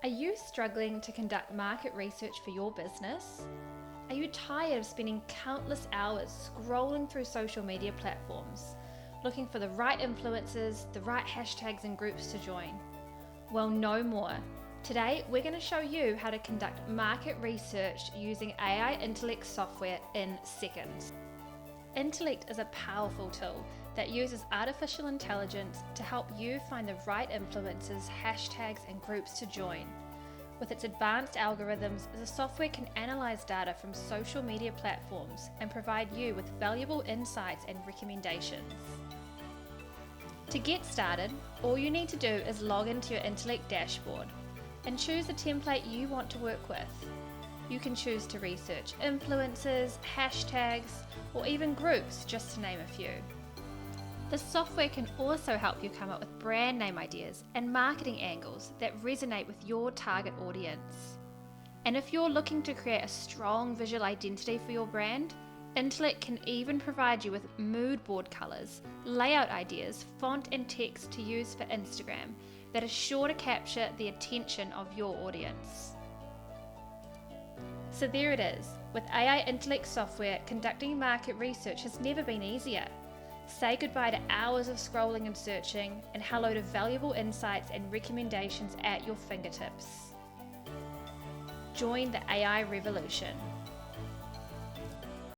Are you struggling to conduct market research for your business? Are you tired of spending countless hours scrolling through social media platforms, looking for the right influencers, the right hashtags and groups to join? Well, no more. Today, we're going to show you how to conduct market research using AI Intellect software in seconds. Intellect is a powerful tool that uses artificial intelligence to help you find the right influencers, hashtags, and groups to join. With its advanced algorithms, the software can analyze data from social media platforms and provide you with valuable insights and recommendations. To get started, all you need to do is log into your Intellect dashboard and choose the template you want to work with. You can choose to research influencers, hashtags, or even groups, just to name a few. The software can also help you come up with brand name ideas and marketing angles that resonate with your target audience. And if you're looking to create a strong visual identity for your brand, Intellect can even provide you with mood board colors, layout ideas, font and text to use for Instagram that are sure to capture the attention of your audience. So there it is. With AI Intellect software, conducting market research has never been easier. Say goodbye to hours of scrolling and searching, and hello to valuable insights and recommendations at your fingertips. Join the AI revolution.